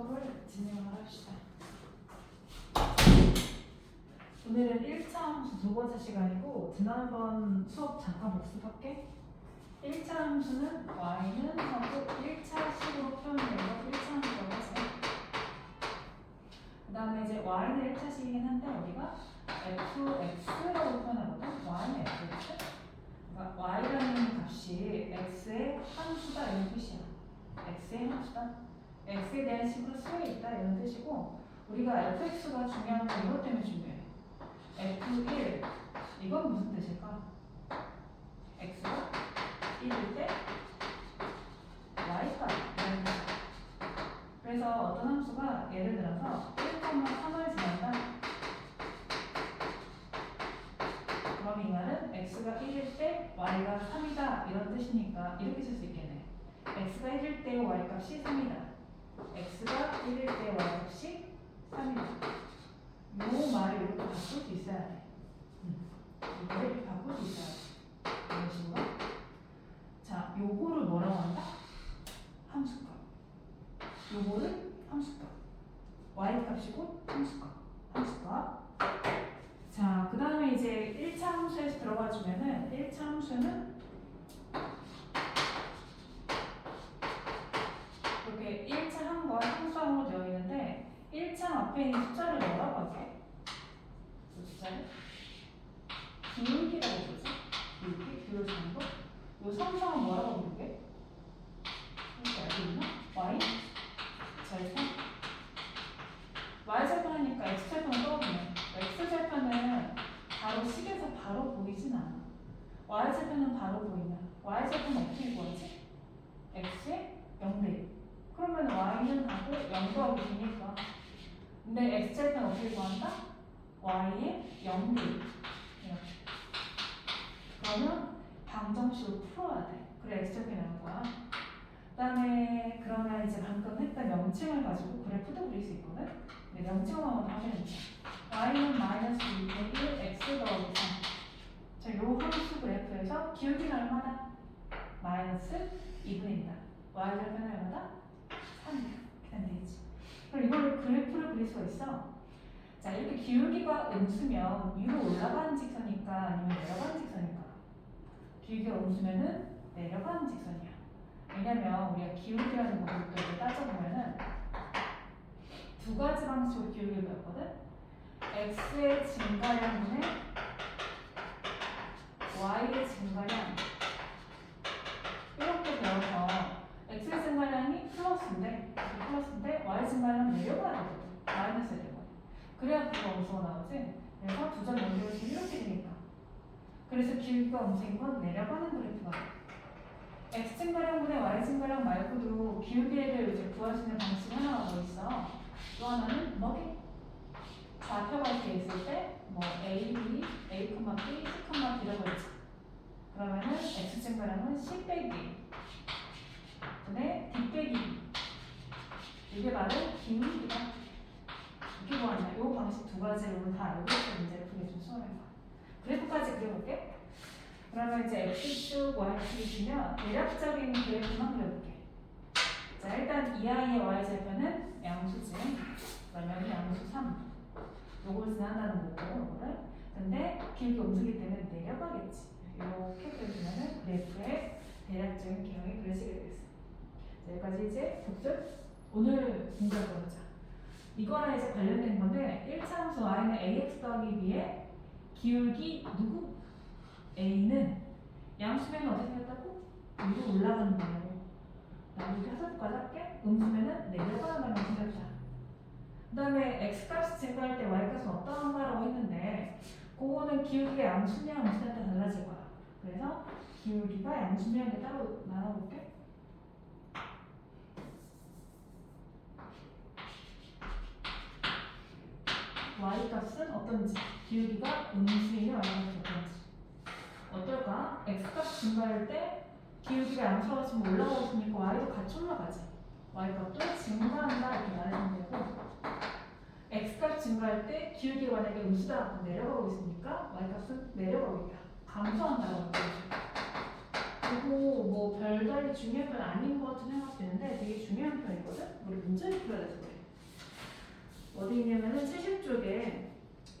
수업을 진행을 합시다. 오늘은 1차 함수 두 번째 시간이고 지난번 수업 잠깐 복습할게. 1차 함수는 y는 하고 1차식으로 표현되고 1차 함수라고 하세요. 그 다음에 이제 y는 1차식이긴 한데 우리가 fx라고 표현하거든. y는 fx. 그러니까 y라는 값이 x의 함수다 이런 뜻이야. x의 함수다. x에 대한 식으로 쓰여 있다 이런 뜻이고, 우리가 fx가 중요한 건 이것 때문에 중요해. f1 이건 무슨 뜻일까? x가 1일 때 y가 이런 뜻. 그래서 어떤 함수가 예를 들어서 1,3을 지난다. 그럼 이 말은 x가 1일 때 y가 3이다 이런 뜻이니까 이렇게 쓸 수 있겠네. x가 1일 때 y 값이 3이다. x가 1일 때 y 값이 3이다. 요 말을 이렇게 바꿀 수 있어야 돼. 이거를 이렇게 바꿀 수 있어야 돼. 이런 식으로. 자, 요거를 뭐라고 한다? 함수값. 요거를 함수값. y 값이고 함수값. 함수값. 자, 그 다음에 이제 1차 함수에서 들어가 주면은 1차 함수는 이렇게 1차 함과 함수함으로 되어 있는데 1차 앞에 있는 숫자를 뭐라고 할게? 그 숫자를 기울기라고 부르지? 기울기? 기울 정도? 요 삼성은 뭐라고 부르게? 혹시 알고 있나? y? 절편? y 절편하니까 x 절편을 떠오르네. x 절편은 바로 식에서 바로 보이진 않아. y 절편은 바로 보이냐? y 절편은 어떻게 구하지? x의 0대1. 그러면 y는 하고 0 더하기 b니까. 근데 x절편 어떻게 구한다? y의 0대1. 이렇게. 그러면 방정식으로 풀어야 돼. 그래 x절편이 나올 거야. 그 다음에 그러면 이제 방금 했던 명칭을 가지고 그래프도 그릴 수 있거든. 근데 명칭을 한번 하면 돼. y는 마이너스 2분의 1 x 더하기 3. 자, 요 함수 그래프에서 기울기는 얼마다? 마이너스 2분의 1이다. y절편은 얼마다? 3이다. 이렇게 되겠지. 그럼 이걸 그래프를 그릴 수가 있어. 자, 이렇게 기울기가 음수면 위로 올라가는 직선일까 아니면 내려가는 직선일까? 기울기가 음수면은 내려가는 직선이야. 왜냐면 우리가 기울기라는 것도 따져보면은 두 가지 방식으로 기울기를 배웠거든. x의 증가량분의 y의 증가량 이렇게 배워서 x의 증가량이 플러스인데 y 증가량은 내려가야 되거든. 마이너스가 되거든. 그래야 그거 음수가 나오지. 그래서 두 점 연결시키면 이렇게 되니까. 그래서 기울기가 음수인 건 내려가는 그래프가 돼. x 증가량분의 y 증가량 말고도 기울기를 이제 구할 수 있는 방식이 하나가 더 있어. 또 하나는 뭐게? 좌표가 이렇게 있을 때 뭐 a, b, a, b, c, b라고 했지. 그러면은 x 증가량은 c 빼기 분의 d 빼기 b. 이게 바로 기울기다. 이렇게 구한다. 이 방식 두 가지를 오늘 다 알고 있어. 문제를 풀기 좀 수월할 거야. 그래프까지 그려볼게. 그러면 이제 x축, y축이 있으면 대략적인 그래프만 그려볼게. 자, 일단 이 아이의 y절편은 양수지. 그러면 양수 3. 요걸 지난다는 거고, 요거를. 근데 기울기 음수기 때문에 내려가겠지. 이렇게 그려주면은 그래프의 대략적인 기형이 그려지게 되겠어. 자, 여기까지 이제 복습. 오늘 공부할 거자. 이거랑 이제 관련된 건데 1차 함수 y는 ax 더하기 b의 기울기 누구? a는 양수면은 어떻게 생겼다고? 위로 올라가는 방향으로. 나 이렇게 해석까지 할게. 음수면은 내려가는 방향으로 생겼다. 그 다음에 x값이 증가할 때 y값은 어떠한가라고 했는데 그거는 기울기가 양수면 음수에 따라 달라질 거야. 그래서 기울기가 양수면 이렇게 따로 나눠볼게. y값은 어떤지, 기울기가 음수이냐 y값이 어떤지. 어떨까? x값 증가할 때 기울기가 양수가 지금 올라가고 있으니까 y도 같이 올라가지. y값도 증가한다 이렇게 말하면 되고, x값 증가할 때 기울기가 만약에 음수다 내려가고 있으니까 y값은 내려가고 있다. 감소한다고 하는 거죠. 그리고 뭐 별다른 중요한 건 아닌 것 같은 생각도 드는데 되게 중요한 편이거든? 우리 문제를 풀어야 돼서 그래. 어디 있냐면은 70쪽에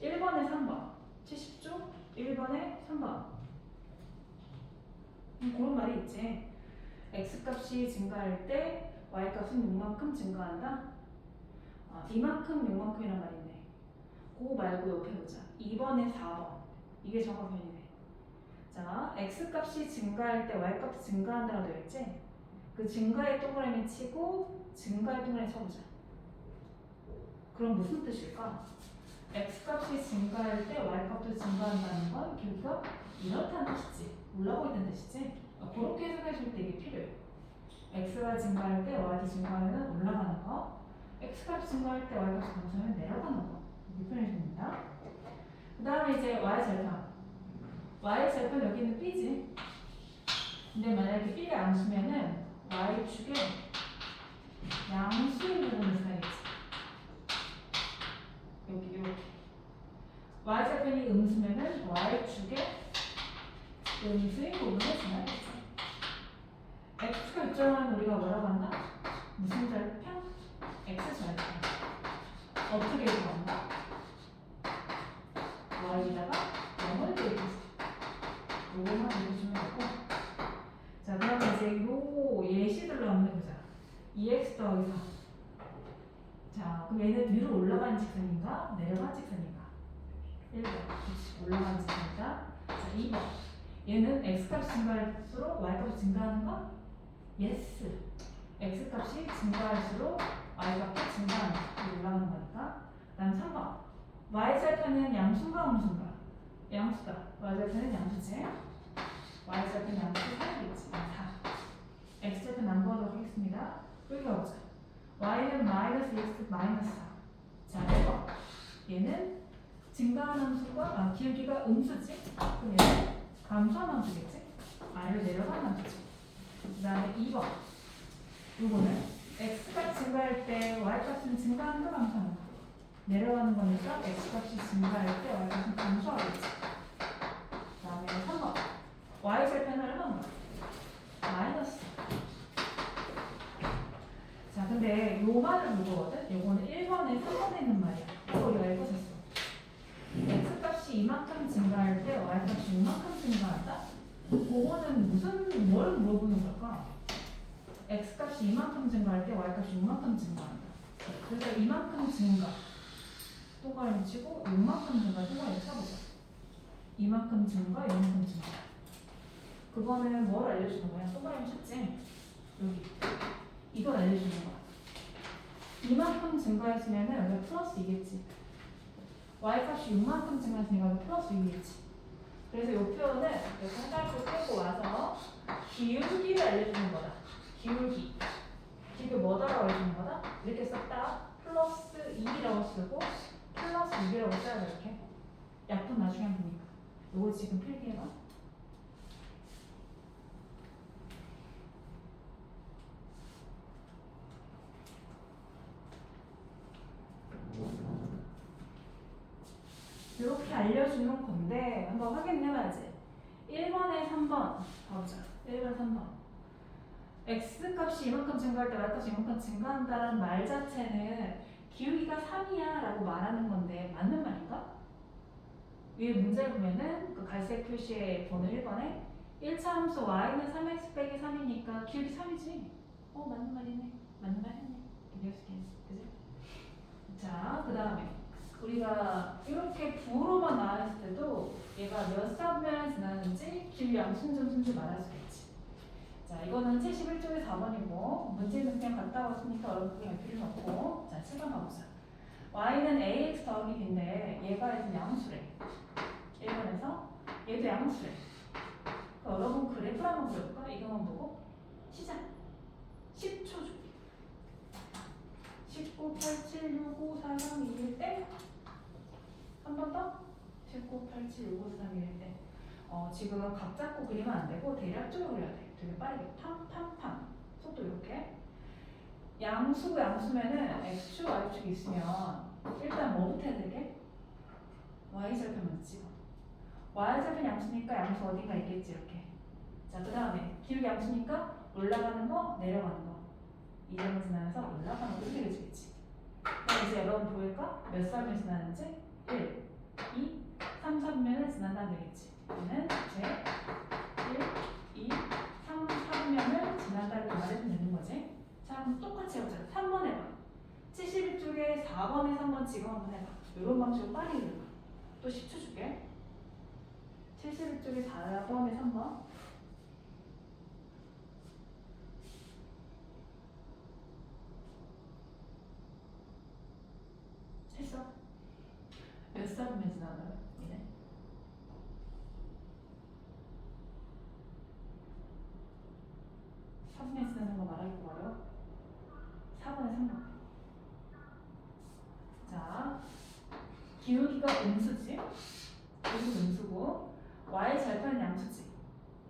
1번에 3번. 70쪽 1번에 3번. 그런 말이 있지. x값이 증가할 때 y값은 6만큼 증가한다. 이만큼 6만큼이란 말이 있네. 그거 말고 옆에 보자. 2번에 4번. 이게 정확변이네. 자, x값이 증가할 때 y값이 증가한다고 되어 있지? 그 증가의 동그라미 치고 증가의 동그라미 쳐보자. 그럼 무슨 뜻일까? x값이 증가할 때 y값도 증가한다는 건 결국 이렇다는 뜻이지. 올라가고 있다는 뜻이지. 그렇게 해석해 줄 때 이게 필요해. x가 증가할 때 y도 증가하면 올라가는 거, x값이 증가할 때 y값이 감소하면 내려가는 거. 이렇게 표현해 줍니다. 그 다음에 이제 y절편. y절편 여기는 b지. 근데 만약에 b가 양수면은 y축에 양수의 부분을 써야겠지. 여기 이렇게. y절편이 음수면은 y축에 음수의 부분을 써야겠지. x가 있잖아. 우리가 뭐라고 한다? 무슨 절편? x절편. 어떻게 구한다? y에다가 0을 대입했어. 요거만 읽어주면 되고. 자, 그러면 이제 요 예시들로 한번 해보자. 2x 더하기 4. 자, 그럼 얘는 위로 올라가는 직선인가? 내려가는 직선인가? 1번. 그렇지. 올라가는 직선이다. 자, 2번. 얘는 x값이 증가할수록 y값이 증가하는가? yes. x값이 증가할수록 y값이 증가하는 올라가는 거니까. 그 다음 3번. y절편은 양수인가 음수인가? 양수다. y절편은 양수지. y절편 양수 4겠지. 4. x절편 안 구하도록 하겠습니다. 여기 가보자. y는 마이너스 x 마이너스 4. 자, 1번. 얘는 증가하는 함수가 기울기가 음수지. 그럼 얘는 감소하는 함수겠지. 아래로 내려가는 함수지. 그 다음에 2번. 요거는 x값 증가할 때 y값은 증가하는 거 감소하는 거. 내려가는 거니까 x값이 증가할 때 y값은 감소하겠지. 그 다음에 3번. y절편은 얼마인가? 마이너스. 자, 근데 요 말을 물어보거든? 요거는 1번에 3번에 있는 말이야. 이거 우리가 읽었었어. x값이 이만큼 증가할 때 y값이 이만큼 증가한다? 그거는 뭘 물어보는 걸까? x값이 이만큼 증가할 때 y값이 이만큼 증가한다. 그래서 이만큼 증가. 동그라미 치고 이만큼 증가 동그라미 쳐보자. 이만큼 증가, 이만큼 증가. 그거는 뭘 알려주는 거야? 동그라미 쳤지? 여기. 이걸 알려주는 거야. 이만큼 증가했으면은 여기 플러스 2겠지. y값이 6만큼 증가했으니까 여기 플러스 2겠지. 그래서 이 표현은 이렇게 한가닥 끌고 와서 기울기를 알려주는 거다. 기울기. 기울기 뭐다라고 알려주는 거다? 이렇게 썼다. 플러스 2라고 쓰고 플러스 6이라고 써야 돼. 이렇게. 약분 나중에 하면 되니까. 이거 지금 필기해봐. 이렇게 알려주는 건데 한번 확인해봐야지. 1번에 3번 봐보자. 1번 3번. x값이 이만큼 증가할 때 y값이 이만큼 증가한다는 말 자체는 기울기가 3이야 라고 말하는 건데 맞는 말인가? 위에 문제 보면은 그 갈색 표시에 보는 1번에 1차 함수 y는 3x 빼기 3이니까 기울기 3이지? 맞는 말이네. 맞는 말 했네. 그지? 자, 그 다음에 우리가 이렇게 부호로만 나왔을 때도 얘가 몇 사변에서 나는지 기울기 양순점수인지 말할 수 있지. 자, 이거는 71쪽에 4번이고 문제는 그냥 갔다 왔으니까 어렵게 할 필요는 없고. 자, 7번 가보자. y는 ax 더하기 b인데 얘가 일단 양수래. 1번에서 얘도 양수래. 여러분 그래프 한번 볼까? 이거만 보고 시작. 10초 줄게. 19, 87, 65, 43, 21 땡. 한 번 더. 19, 87, 65, 43, 21 땡. 지금 각 잡고 그리면 안 되고 대략적으로 그려야 돼. 되게 빠르게 팡팡팡 속도 이렇게. 양수면은 x축, y축 있으면 일단 뭐부터 해야 되게? y절편만 찍어. y절편 양수니까 양수 어딘가 있겠지 이렇게. 자, 그 다음에 기울기 양수니까 올라가는 거, 내려가는 거. 이 점을 지나면서 올라가는 거 이렇게 해주겠지. 그럼 이제 여러분 보일까? 기울기가 몇 사면을 지나는지 1, 2, 3, 4분면을 지난다면 되겠지. 얘는 이제 1, 2, 3, 4분면을 지난다 이렇게 말해주면 되는 거지. 자, 그럼 똑같이 해보자. 3번 해봐. 71쪽에 4번에 3번 지금 한번 해봐. 이런 방식으로 빨리 해봐. 또 10초 줄게. 71쪽에 4번에 3번. 했어? 몇 사분면 지나가요? 얘네? 3분면 지나는 거 말하기도 어려워. 4번에 3번. 자, 기울기가 음수지? 여기도 음수고, y 절편 양수지?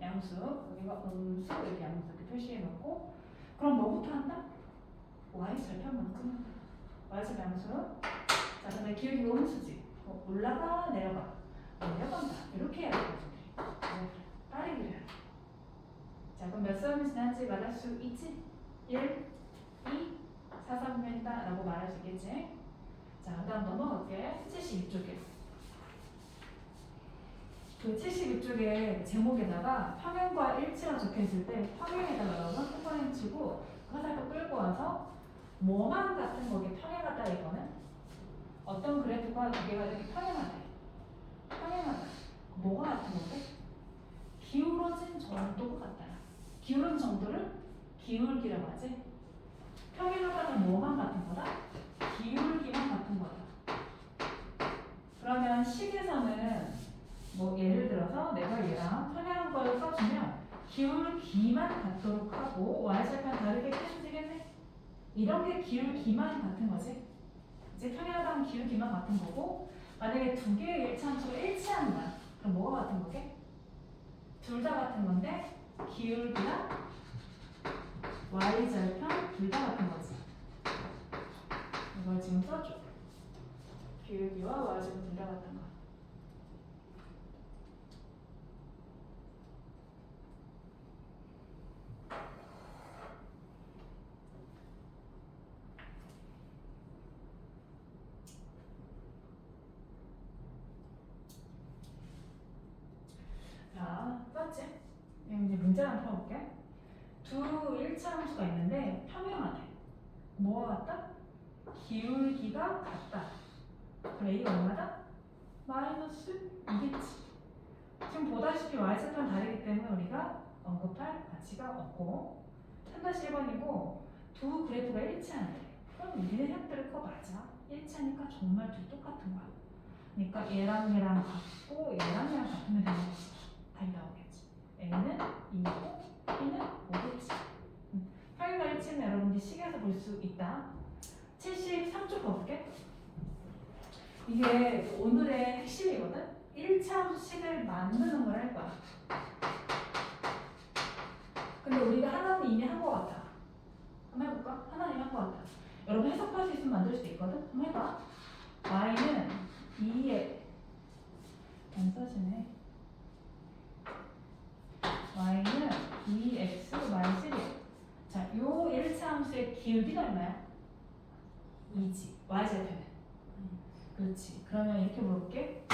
양수. 여기가 음수, 여기 양수 이렇게 표시해 놓고, 그럼 뭐부터 한다? y 절편 먼저 끊는다. y 절편 양수. 자, 그다음에 기울기가 음수지? 올라가, 내려가. 내려간다. 이렇게 해야 되거든. 빨리 그려야 돼. 자, 그럼 몇 사분면 지난지 말할 수 있지? 1, 2, 4, 4분면이다 라고 말할 수 있겠지? 자, 그 다음 넘어갈게. 72쪽에. 그 72쪽에 제목에다가 평행과 일치가 적혀있을 때 평행에다가 넣으면 뚜껑을 치고 화살표 끌고 와서 뭐만 같은 거게 평행하다 이거는 어떤 그래프가 두 개가 되게 평행하대. 평행하다. 뭐가 같은 건데? 기울어진 정도가 같다. 기울어진 정도를 기울기라고 하지. 평행하다는 뭐만 같은 거다? 기울기만 같은 거다. 그러면 식에서는 뭐 예를 들어서 내가 얘랑 평행한 거를 써주면 기울기만 같도록 하고 y절편 다르게 해주면 되겠네. 이런 게 기울기만 같은 거지. 이제 평행하다면 기울기만 같은 거고 만약에 두 개의 일차함수가 일치한다. 그럼 뭐가 같은 거게? 둘 다 같은 건데 기울기랑 y절편 둘 다 같은 거지. 이걸 지금 써줘. 기울기와 y절편 둘 다 같은 거. 자, 썼지? 이제 문제 하나 풀어볼게. 두 일차함수가 있는데 평행하대. 뭐가 같다? 기울기가 같다. 그럼 A가 얼마다? 마이너스 2겠지. 지금 보다시피 y절편 다르기 때문에 우리가 언급할 가치가 없고 3-1번이고 두 그래프가 일치하는데 그럼 우리는 형태를 그거 맞아. 일치하니까 정말 둘이 똑같은 거야. 그러니까 얘랑 얘랑 같고 얘랑 얘랑 같으면 되는 거지. 답이 나오겠지. A는 2고 B는 5겠지. 평행과 일치는 여러분들이 식에서 볼 수 있다. 73쪽 볼게. 이게 오늘의 핵심이거든. 1차함수 식을 만드는 걸 할 거야. 근데 우리가 하나는 이미 한 거 같아. 한번 해볼까? 하나는 이미 한 거 같아. 여러분 해석할 수 있으면 만들 수도 있거든. 한번 해봐. y는 2에 안 써지네. y는 2x 마이너스 1. 자, 요 1차 함수의 기울기가 얼마야? 2지. y절편은. 그렇지. 그러면 이렇게 물어볼게.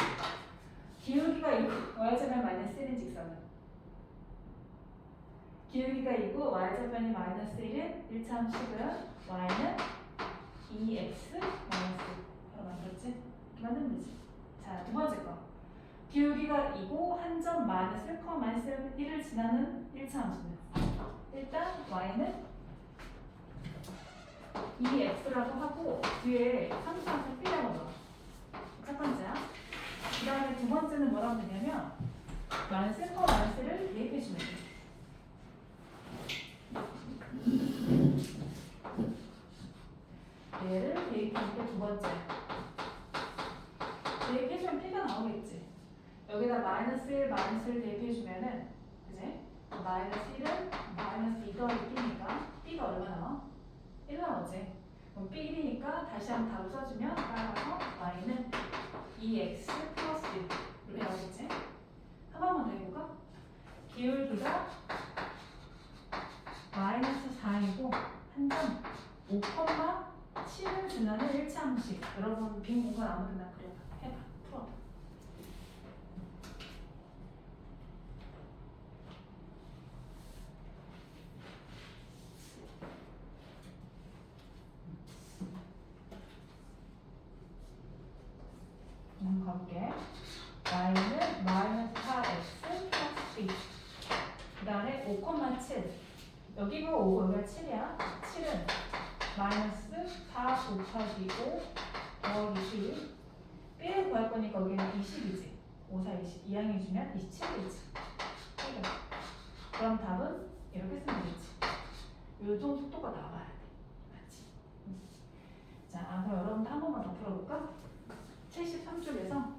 기울기가 2고 y절편 마이너스 1인 직선은 기울기가 2고 y절편이 마이너스 1인 1차 함수는 y는 2x 마이너스 1. 바로 만들었지? 이렇게 만들면 되지. 자, 두 번째 거. 기울기가 2고 한 점 마이너스 1, 마이너스 1을 지나는 1차 함수는 일단 y는 2x라고 하고 뒤에 함수한테 b라고 넣어. 첫 번째야. 그 다음에 두 번째는 뭐라고 되냐면 마이너스 1, 마이너스 1을 대입해주면 돼. 얘를 대입해줄게. 두 번째. 대입해주면 b가 나오겠지. 여기다 마이너스 1, 마이너스 1 대입해주면은 그지? 마이너스 1은 마이너스 2 더하기 b니까 b가 얼마 나와? 1 나오지. 그럼 b 1이니까 다시 한번 답을 써주면 따라서 y는 2x 플러스 1 이렇게 나오겠지? 한 번만 더 해볼까? 기울기가 마이너스 4이고 한 점 5, 7을 지나는 1차함식. 여러분 빈 공간 아무데나 그려봐. 해봐. 풀어봐. 가볼게. y는 마이너스 4x 플러스 3. 그 다음에 5,7. 여기가 5고 여기가 7이야. 7은 마이너스 4 곱하기 5 더하기 12. B를 구할 거니까 여기는 20이지. 5, 4, 20. 2항이 주면 27이지. 그럼 답은 이렇게 쓰면 되지. 요정 속도가 나와야 돼. 맞지? 자, 그럼 여러분들 한 번만 더 풀어볼까? 73쪽에서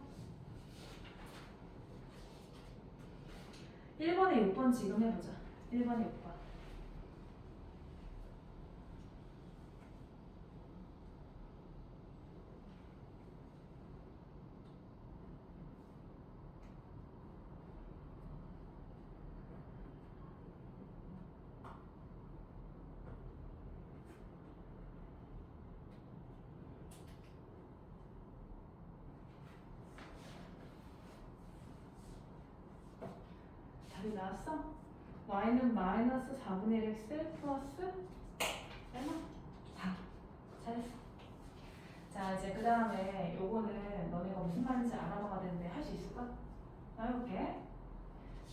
1번에 6번 지금 해보자. 1번에 6번. 답이 나왔어? y는 마이너스 4분의 1x 플러스 얼마? 4. 잘했어. 자, 이제 그 다음에 요거는 너네가 무슨 말인지 알아봐야 되는데 할 수 있을까? 나 해볼게.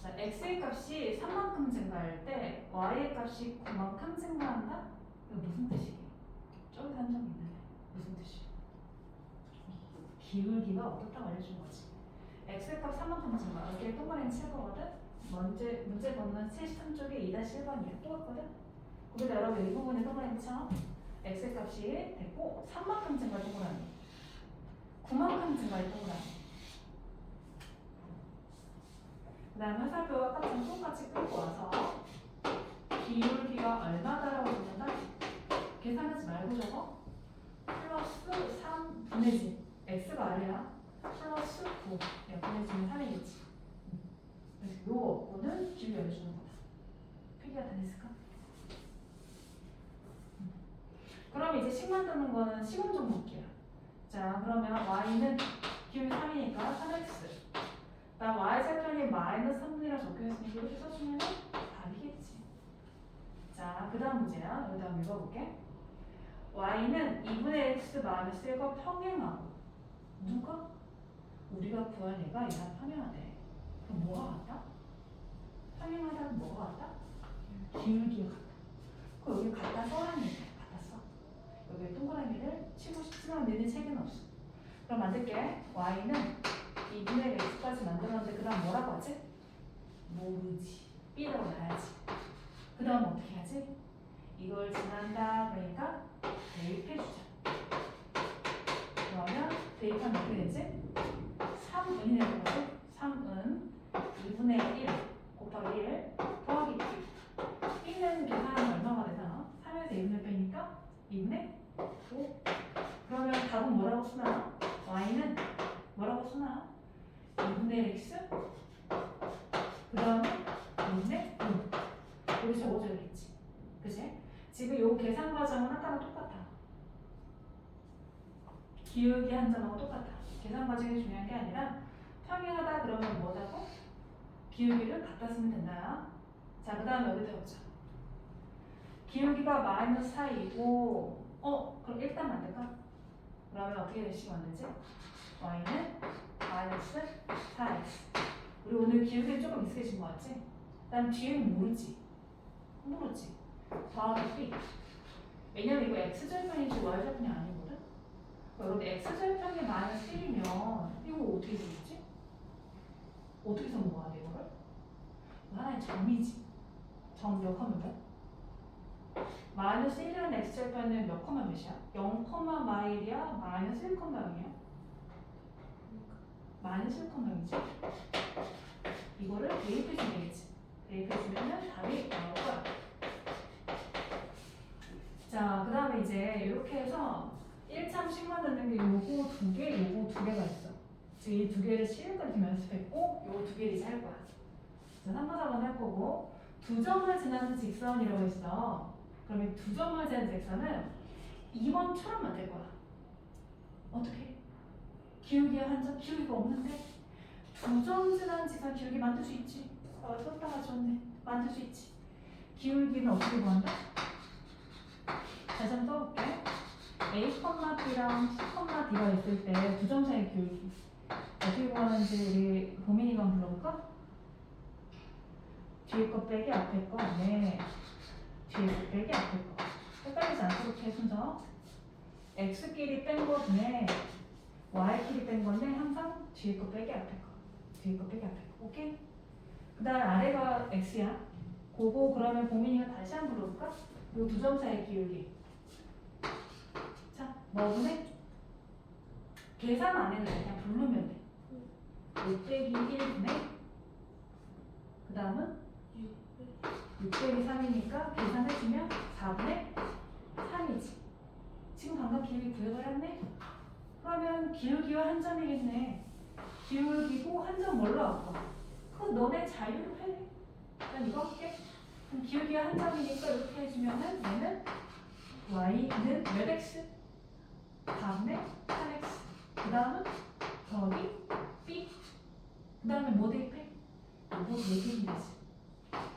자, x의 값이 3만큼 증가할 때 y의 값이 9만큼 증가한다? 이거 무슨 뜻이게? 저기서 한 점이 있는데 무슨 뜻이야? 기울기가 어떻다고 알려준 거지. x의 값 3만큼 증가. 여기에 동그라미 칠 거거든? 문제 번호는 73쪽에 2-1번이야. 똑같거든? 거기다 여러분 이 부분에 동그라미 쳐. x의 값이 됐고 3만큼 증가할 동그라미, 9만큼 증가할 동그라미. 그 다음에 화살표가 아까처럼 똑같이 끌고 와서 기울기가 얼마다라고 줬는다? 계산하지 말고 적어. 플러스 3분의 x가 아래야. 플러스 9. 분해지면 3이겠지. 그래서 요 부분은 기울기 알려주는 거다. 필기가 다 됐을까? 그럼 이제 식 만드는 거는 시공 좀 볼게요. 자, 그러면 y는 기울기 3이니까 3x. 나 y절편이 마이너스 3분이라 적혀있으니까 이렇게 써주면 답이겠지. 자, 그 다음 문제야. 여기다 한번 읽어볼게. y는 2분의 x 마이너스 1과 평행하고 누가? 우리가 구할 얘가 얘랑 평행하대. 그럼 뭐가 같다? 평행하다는 뭐가 같다? 기울기가 같다. 그럼 여기 같다 써라는 얘기야. 같다 써. 여기에 동그라미를 치고 싶지만 너네 책에는 없어. 그럼 만들게. y는 2분의 x까지 만들었는데 그 다음 뭐라고 하지? 모르지. b라고 놔야지. 그 다음 어떻게 하지? 이걸 지난다. 그러니까 대입해주자. 그러면 대입하면 어떻게 되지? 3은이 되는 거지? 3은 2분의 1 곱하기 1 더하기 2. b는 계산하면 얼마가 되나? 3에서 2분의 빼니까 2분의 5. 그러면 답은 뭐라고 쓰나? y는 뭐라고 쓰나? 2분의 x 그 다음에 2분의 5. 여기 적어줘야겠지. 그치? 지금 요 계산 과정은 아까랑 똑같아. 기울기 한 점하고 똑같아. 계산 과정이 중요한 게 아니라 평행하다 그러면 뭐다고? 기울기를 갖다 쓰면 된다. 자, 그 다음에 여기다 해보자. 기울기가 마이너스 4이고 그럼 일단 만들까? 그러면 어떻게 대식 만들지? y는 마이너스 4x. 우리 오늘 기울기 조금 익숙해진 것 같지? 난 뒤에는 모르지. 더하기 b. 왜냐면 이거 x절편이지 y절편이 아니거든? 여러분 x절편이 마이너스 1이면 이거 어떻게 되겠지? 어떻게 써먹어야 돼 이거를? 하나의 점이지. 점 몇 컴마 몇? 마이너스 1이라는 x절편은 몇 컴마 몇이야? 0 컴마 마일이야? 마이너스 1 컴마 0이야? 마이너스 1 컴마 0이지? 이거를 대입해주면 되겠지. 대입해주면 답이 나올 거야. 자, 그 다음에 이제 이렇게 해서 1참식 만드는 게 요거 두 개, 요거 두 개가 있어. 즉 이 두 개를 시일까지 연습했고 요거 두 개를 이제 할 거야. 자, 3번, 4번 할 거고 두 점을 지나는 직선이라고 했어. 그럼 이 두 점을 지나는 직선은 2번처럼 만들 거야. 어떻게? 기울기와 한 점, 기울기가 없는데 두 점 지난 직선 기울기 만들 수 있지. 썼다가 줬네. 만들 수 있지. 기울기는 어떻게 구한다? 다시 한번 써볼게. A, B랑 C, D가 있을 때 두 점 사이 기울기 어떻게 구하는지 우리 고민이가 한번 불러볼까? 뒤에 거 빼기 앞에 거. 네. 뒤에 거 빼기 앞에 거. 헷갈리지 않도록 해 순서. X끼리 뺀 거네. Y끼리 뺀 건데 항상 뒤에 거 빼기 앞에 거. 뒤에 거 빼기 앞에 거. 오케이? 그 다음 아래가 X야. 그거 그러면 보민이가 다시 한번 불러볼까? 요 두 점 사이 기울기. 자, 뭐분해? 계산 안 해도 돼. 그냥 부르면 돼. 5 빼기 1분의 그 다음은 6 빼기 3이니까 계산해주면 4분의 3이지. 지금 방금 기울기 구해버렸네? 그러면 기울기와 한 점이겠네. 기울기고 한 점 뭘로 할까? 그건 너네 자유로 해. 난 이거 할게. 그럼 기울기가 한 점이니까 이렇게 해주면은 얘는 y는 몇 x? 4분의 8x. 그 다음은 더하기 b. 그 다음에 뭐 대입해? 이거 대입이 되지.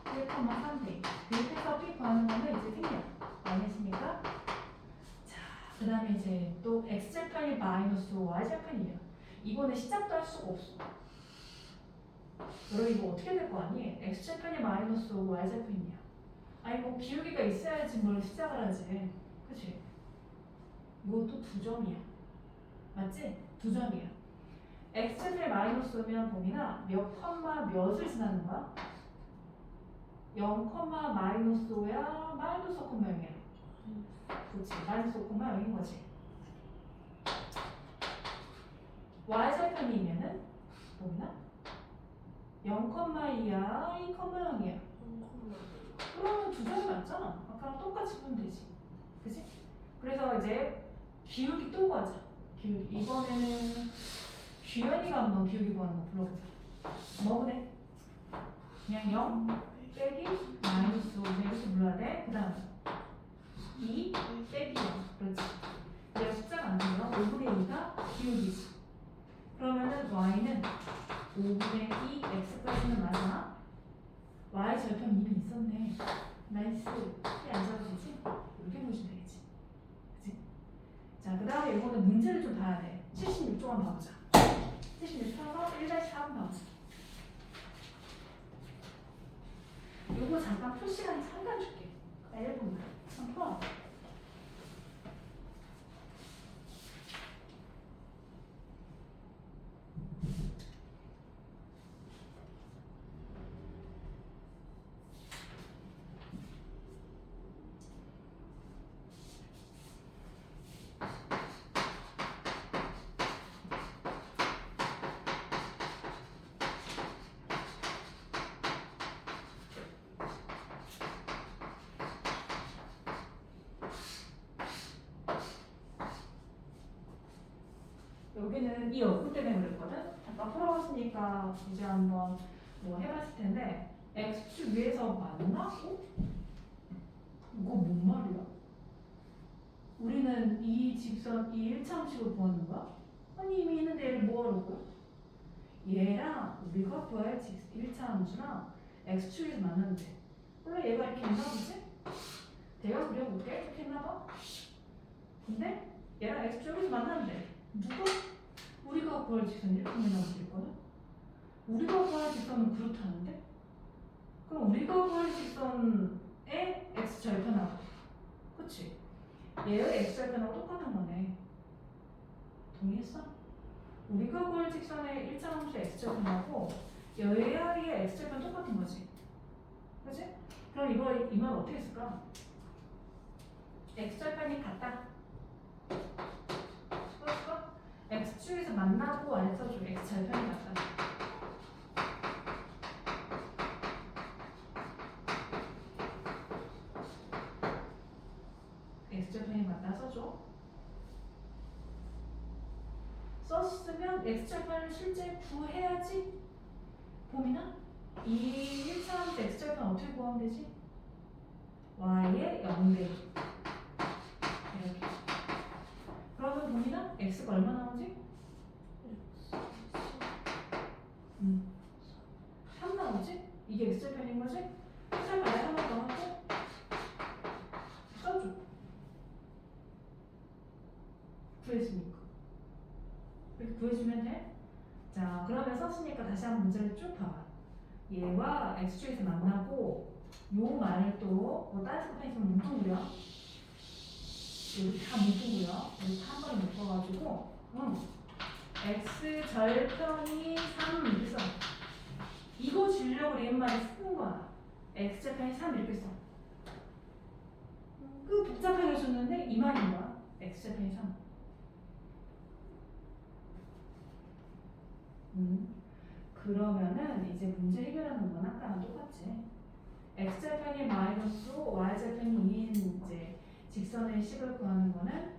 1,3대. 대입해서 b 구하는 거는 이제 생략. 많이 했으니까. 자, 그 다음에 이제 또 x절편이 마이너스 y절편이에요. 이거는 시작도 할 수가 없어. 여러분 이거 어떻게 될 거 아니? x절편이 마이너스 y절편이야. 아니 뭐 기울기가 있어야지 뭘 시작을 하지. 그치? 이것도 두 점이야. 맞지? 두 점이야. x절편이 마이너스면 봄이나 몇 컴마 몇을 지나는 거야? 0, 마이너스 5야? 마이너스 5, 0이야? 그렇지. 마이너스 5, 0인 거지. y절편이면은 봄이나 0, 2야? 2, 0이야? 그러면 두 점이 맞잖아. 아까랑 똑같이 보면 되지. 그치? 그래서 이제 기울기 또 구하자. 기울기. 이번에는 규현이가 한번 기울기 구하는 거 불러보자. 뭐 보내? 그냥 0 빼기 마이너스 5 이렇게 불러야 돼. 그 다음 2 빼기 0. 그렇지. 내가 숫자가 안 되면 5분의 2가 기울기지. 그러면은 y는 5분의 2 x까지는 맞아. y 절편 이미 있었네. 나이스. 안 잡아도 되지? 이렇게 보시면 되겠지. 그치? 자, 그 다음에 이거는 문제를 좀 봐야 돼. 76쪽 한번 봐보자. 76쪽으로 1-4 한번 봐보자. 요거 잠깐 풀 시간 잠깐 줄게. 1분만. 한번 풀어. 여기는 이 역구 때문에 그랬거든? 잠깐 풀어봤으니까 이제 한번 뭐 해봤을 텐데 x축 위에서 만나고? 이거 뭔 말이야? 우리는 이 직선, 이 1차함식을 구하는 거야? 아니 이미 있는데 얘를 뭐하라고? 얘랑 우리가 구할 1차 함수랑 x축에서 만났는데 원래 얘가 이렇게 있나 보지? 내가 그려볼게. 이렇게 있나 봐? 근데 얘랑 x축에서 만났는데 누가? 우리가 구할 직선이 이렇게 나오거든? 우리가 구할 직선은 그렇다는데? 그럼 우리가 구할 직선에 x절편하고 그치? 얘의 x절편하고 똑같은 거네. 동의했어? 우리가 구할 직선의 1차 함수 x절편하고 얘의 x절편 똑같은 거지. 그치? 그럼 이거 이 말 어떻게 쓸까? x절편이 같다. 그럴까? x축에서 만나고 안 써줘. x절편이 같다. x절편이 맞다 써줘. 썼으면 x절편을 실제 구해야지. 봄이나 이 1차 함수 x절편 어떻게 구하면 되지? y의 0대 이렇게 x가 얼마 나오지? 3 나오지? 이게 x절편인 거지? 살 발에 한번 더 하고 써줘. 구해주니까. 이렇게 구해주면 돼. 자, 그러면 썼으니까 다시 한번 문제를 쭉 봐봐. 얘와 x축에서 만나고 요 말을 또뭐 다른 스페이스 뭉뚱그려. 여기 다 뭉뚱그려. 여기 다 한 번에 묶어가지고 x절편이 3 이렇게 써. 이거 주려고 리은말을 쓰는 거야. x절편이 3 이렇게 써. 그 복잡하게 줬는데 이 말인 거야. x절편이 3. 그러면은 이제 문제 해결하는 건 아까랑 똑같지. x절편이 마이너스고 y절편이 2인 이제 직선의 식을 구하는 거는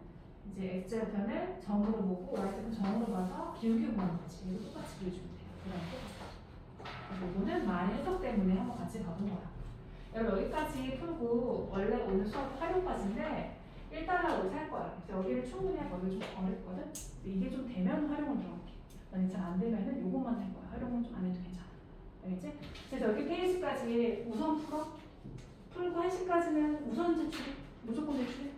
이제 x절편을 점으로 보고 y절편 점으로 봐서 기울기 구하는 거지. 이거 똑같이 그려주면 돼요. 그다음 똑같아. 이거는 말 해석 때문에 한번 같이 봐본 거야. 여러분 여기까지 풀고 원래 오늘 수업 활용까지인데 1달러 할 거야. 그래서 여기를 충분히 하고 여기 좀 어렵거든. 이게 좀 되면 활용을 들어갈게. 만약 잘 안 되면은 요것만 할 거야. 활용은 좀 안 해도 괜찮아. 알겠지? 그래서 여기 페이지까지 우선 풀어. 풀고 1시까지는 우선 제출해. 무조건 제출해.